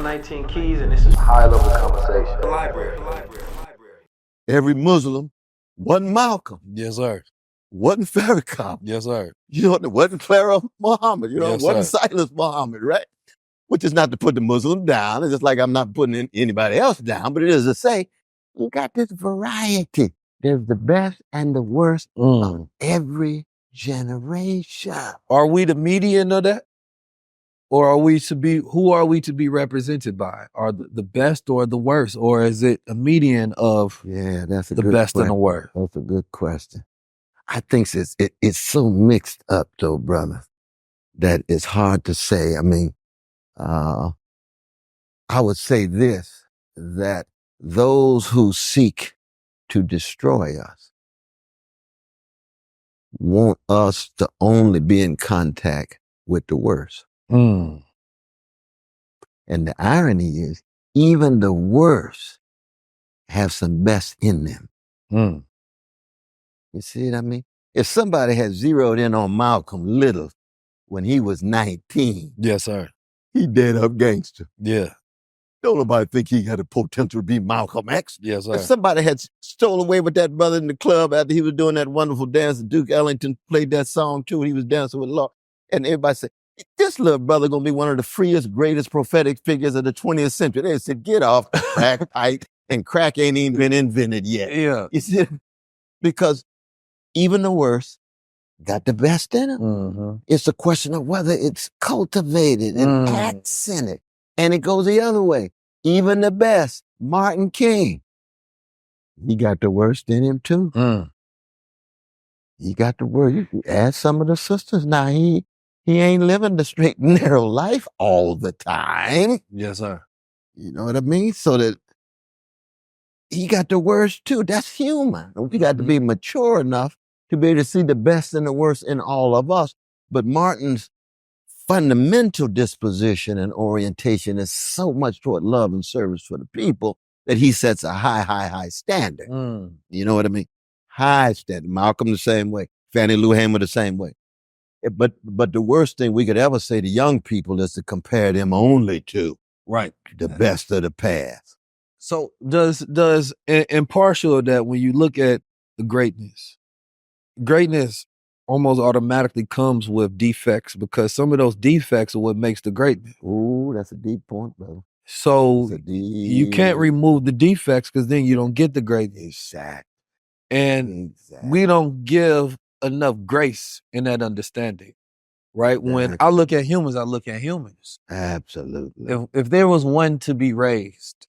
I'm 19 Keys, and this is high-level conversation. The library. Every Muslim wasn't Malcolm, Yes, sir. wasn't Farrakhan. Yes, sir. You know, it wasn't Clara Muhammad. You know, Yes, it wasn't sir. Silas Muhammad, right? Which is not to put the Muslim down. It's just like I'm not putting anybody else down, but it is to say, you got this variety. There's the best and the worst of every generation. Are we the median of that? Or are we to be, who are we to be represented by? Are the best or the worst? Or is it a median of Yeah, that's a the good best and the question. worst? That's a good question. I think it's so mixed up though, brother, that it's hard to say. I mean, I would say this, that those who seek to destroy us want us to only be in contact with the worst. Mm. And the irony is, even the worst have some best in them. Mm. You see what I mean? If somebody had zeroed in on Malcolm Little when he was 19, Yes, sir. he dead up gangster. Yeah. Don't nobody think he had a potential to be Malcolm X. Yes, If sir. somebody had stolen away with that brother in the club after he was doing that wonderful dance, and Duke Ellington played that song too, and he was dancing with Law, and everybody said, this little brother gonna be one of the freest, greatest prophetic figures of the 20th century. They said, get off the crack pipe, and crack ain't even been invented yet. Yeah. You see, because even the worst got the best in them. Mm-hmm. It's a question of whether it's cultivated and accented. And it goes the other way. Even the best, Martin King, he got the worst in him too. He got the worst. You can ask some of the sisters now, he ain't living the straight and narrow life all the time. Yes, sir. You know what I mean? So that he got the worst too. That's human. We got to be mature enough to be able to see the best and the worst in all of us. But Martin's fundamental disposition and orientation is so much toward love and service for the people that he sets a high standard. You know what I mean? High standard. Malcolm the same way. Fannie Lou Hamer the same way. But the worst thing we could ever say to young people is to compare them only to Right. the best of the past. So does impartial of that, when you look at the greatness almost automatically comes with defects, because some of those defects are what makes the greatness. Ooh, that's a deep point, brother. So you can't remove the defects, because then you don't get the greatness. Exactly. And we don't give enough grace in that understanding, right? When I look at humans, I look at humans. Absolutely. If there was one to be raised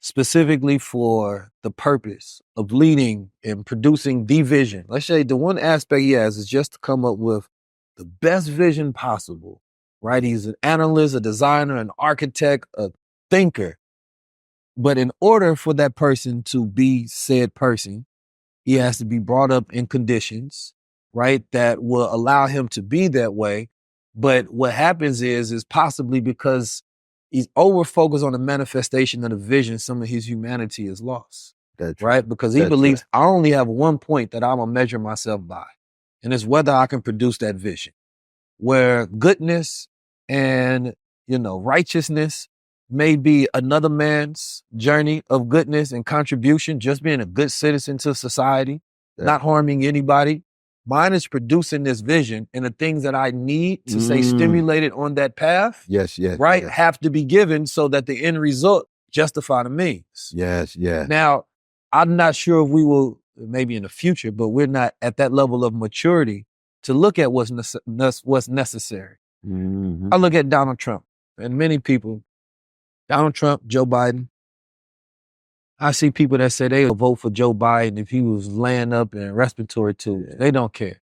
specifically for the purpose of leading and producing the vision, let's say the one aspect he has is just to come up with the best vision possible, right? He's an analyst, a designer, an architect, a thinker. But in order for that person to be said person, he has to be brought up in conditions, right, that will allow him to be that way. But what happens is possibly because he's over-focused on the manifestation of the vision, some of his humanity is lost. That's right? Because he believes I only have one point that I'm going to measure myself by, and it's whether I can produce that vision. Where goodness and, righteousness may be another man's journey of goodness and contribution, just being a good citizen to society, not harming anybody. Mine is producing this vision, and the things that I need to stay stimulated on that path, right, have to be given so that the end result justify the means. Yes. Now, I'm not sure if we will, maybe in the future, but we're not at that level of maturity to look at what's necessary. I look at Donald Trump, and many people, Donald Trump, Joe Biden. I see people that say they'll vote for Joe Biden if he was laying up in respiratory tubes. They don't care.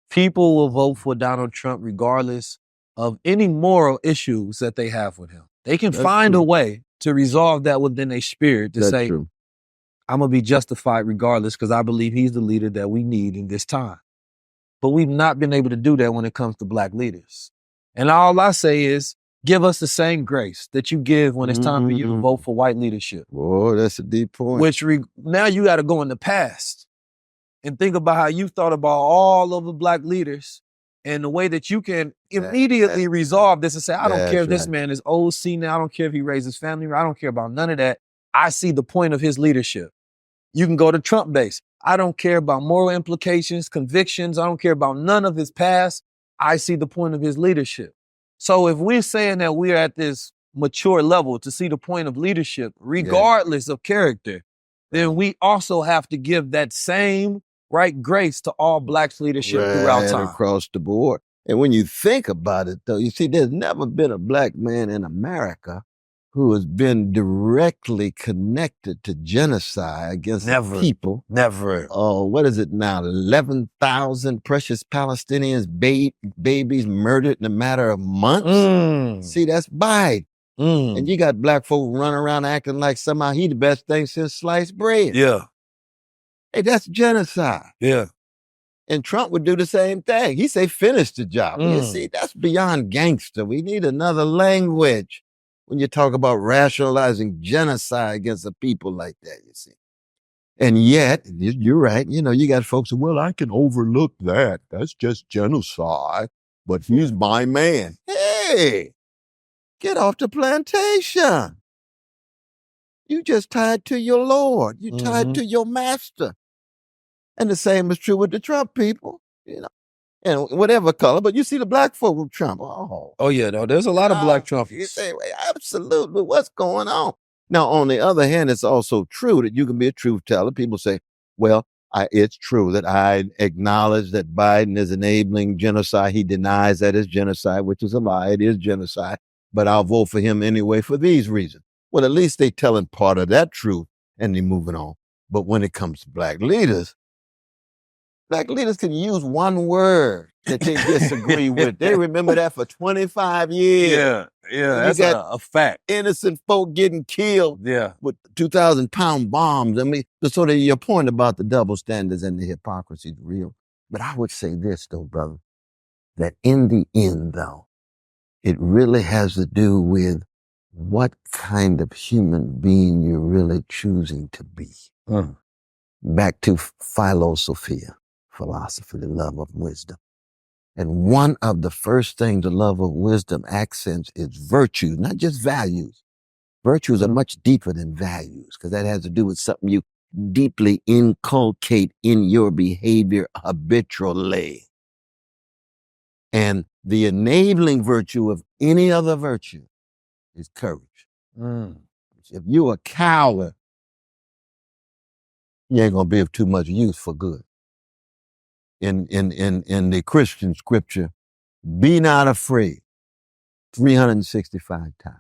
People will vote for Donald Trump regardless of any moral issues that they have with him. They can find a way to resolve that within their spirit to say, I'm going to be justified regardless because I believe he's the leader that we need in this time. But we've not been able to do that when it comes to Black leaders. And all I say is, give us the same grace that you give when it's time for you to vote for white leadership. Oh, that's a deep point. Which now you got to go in the past and think about how you thought about all of the Black leaders And the way that you can immediately resolve this and say, I don't care if this man is old, senile, I don't care if he raised his family, I don't care about none of that. I see the point of his leadership. You can go to Trump base. I don't care about moral implications, convictions. I don't care about none of his past. I see the point of his leadership. So if we're saying that we're at this mature level to see the point of leadership, regardless of character, then we also have to give that same right grace to all Blacks leadership throughout time. Across the board. And when you think about it, though, you see, there's never been a Black man in America who has been directly connected to genocide against people. Never. Oh, what is it now? 11,000 precious Palestinians, babies murdered in a matter of months? See, that's Biden. And you got Black folk running around acting like somehow he the best thing since sliced bread. Yeah. Hey, that's genocide. Yeah. And Trump would do the same thing. He say, finish the job. You see, that's beyond gangster. We need another language when you talk about rationalizing genocide against a people like that, you see. And yet, you're right, you know, you got folks who, well, I can overlook that. That's just genocide. But he's my man. Hey, get off the plantation. You just tied to your Lord. You tied to your master. And the same is true with the Trump people, you know, and whatever color. But you see the Black folk with Trump. Oh yeah, no, there's a lot of Black Trumpies. You say, absolutely, what's going on? Now, on the other hand, it's also true that you can be a truth teller. People say, well, it's true that I acknowledge that Biden is enabling genocide. He denies that it's genocide, which is a lie. It is genocide. But I'll vote for him anyway for these reasons. Well, at least they telling part of that truth and they're moving on. But when it comes to Black leaders can use one word that they disagree with. They remember that for 25 years. Yeah, that's a fact. Innocent folk getting killed with 2,000-pound bombs. I mean, so that your point about the double standards and the hypocrisy is real. But I would say this, though, brother, that in the end, though, it really has to do with what kind of human being you're really choosing to be. Back to philosophia. Philosophy, the love of wisdom. And one of the first things the love of wisdom accents is virtues, not just values. Virtues are much deeper than values because that has to do with something you deeply inculcate in your behavior habitually. And the enabling virtue of any other virtue is courage. If you're a coward, you ain't gonna be of too much use for good. In the Christian scripture, be not afraid 365 times.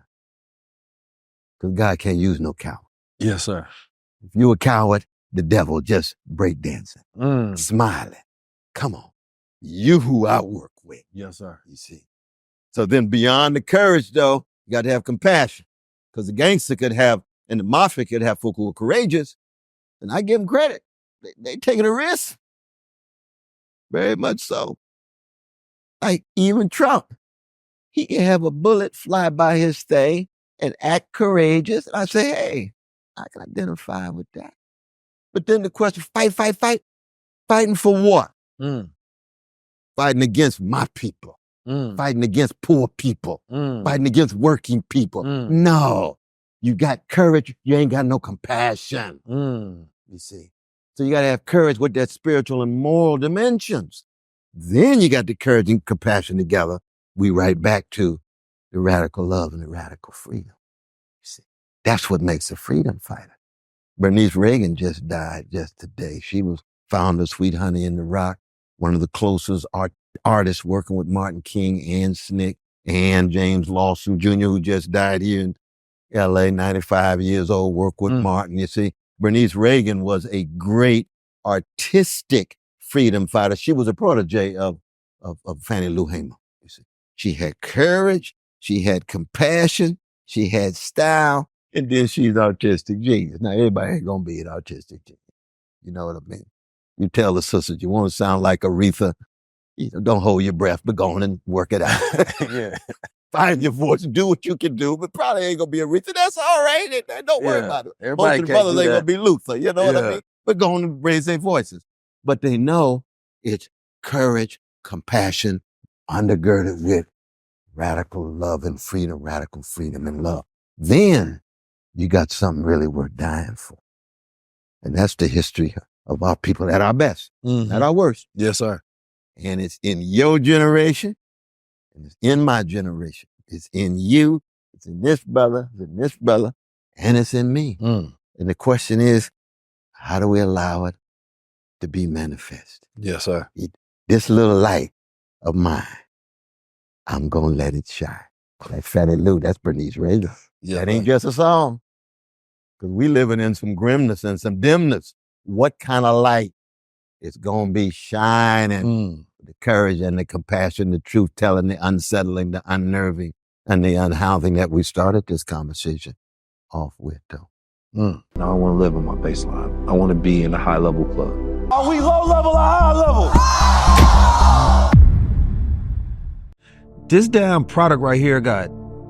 Because God can't use no coward. Yes, sir. If you're a coward, the devil just break dancing, smiling. Come on. You who I work with. Yes, sir. You see. So then beyond the courage, though, you got to have compassion. Because the gangster could have, and the mafia could have folk who are courageous, and I give them credit. They taking a risk. Very much so. Like even Trump, he can have a bullet fly by his thing and act courageous. And I say, hey, I can identify with that. But then the question, fight. Fighting for what? Fighting against my people. Fighting against poor people. Fighting against working people. No. You got courage, you ain't got no compassion. You see. So you got to have courage with that spiritual and moral dimensions. Then you got the courage and compassion together. We right back to the radical love and the radical freedom. You see, that's what makes a freedom fighter. Bernice Reagan just died just today. She was founder of Sweet Honey in the Rock, one of the closest artists working with Martin King and Snick and James Lawson Jr., who just died here in L.A., 95 years old, worked with Martin, you see. Bernice Reagan was a great artistic freedom fighter. She was a protege of Fannie Lou Hamer. You see, she had courage, she had compassion, she had style, and then she's artistic genius. Now everybody ain't gonna be an artistic genius. You know what I mean? You tell the sisters you want to sound like Aretha, you know, don't hold your breath, but go on and work it out. Find your voice, do what you can do, but probably ain't gonna be Aretha. That's all right. Don't worry about it. Most of the brothers ain't gonna be Luther, you know what I mean? But go on and raise their voices. But they know it's courage, compassion, undergirded with radical love and freedom, radical freedom and love. Then you got something really worth dying for. And that's the history of our people at our best, at our worst. Yes, sir. And it's in your generation, and it's in my generation. It's in you, it's in this brother, and it's in me. And the question is, how do we allow it to be manifest? Yes, sir. This little light of mine, I'm going to let it shine. That's Fatty Lou, that's Bernice Razor. Yeah, that ain't just a song. Because we living in some grimness and some dimness. What kind of light is going to be shining? The courage and the compassion, the truth telling, the unsettling, the unnerving, and the unhousing that we started this conversation off with, though. Now I want to live on my baseline. I want to be in a high level club. Are we low level or high level? This damn product right here got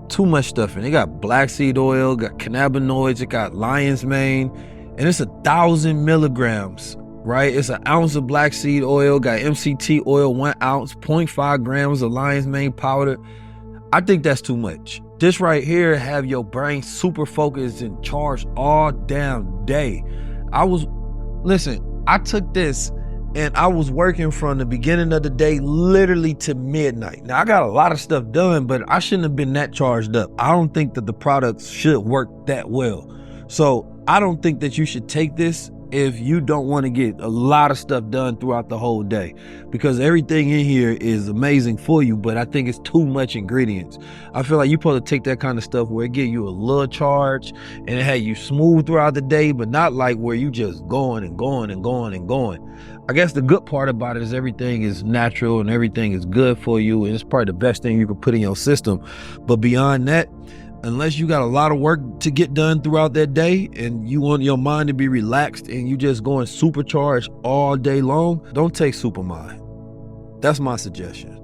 too much stuff in it. It got black seed oil, got cannabinoids, it got lion's mane, and it's 1,000 milligrams, right? It's an ounce of black seed oil, got MCT oil, 1 ounce, 0.5 grams of lion's mane powder. I think that's too much. This right here have your brain super focused and charged all damn day. I took this and I was working from the beginning of the day literally to midnight. Now I got a lot of stuff done, but I shouldn't have been that charged up. I don't think that the products should work that well. So I don't think that you should take this if you don't want to get a lot of stuff done throughout the whole day, because everything in here is amazing for you, but I think it's too much ingredients. I feel like you're supposed to take that kind of stuff where it give you a little charge and it had you smooth throughout the day, but not like where you just going and going and going and going. I guess the good part about it is everything is natural and everything is good for you, and it's probably the best thing you can put in your system. But beyond that, unless you got a lot of work to get done throughout that day and you want your mind to be relaxed and you just going supercharged all day long, don't take Supermind. That's my suggestion.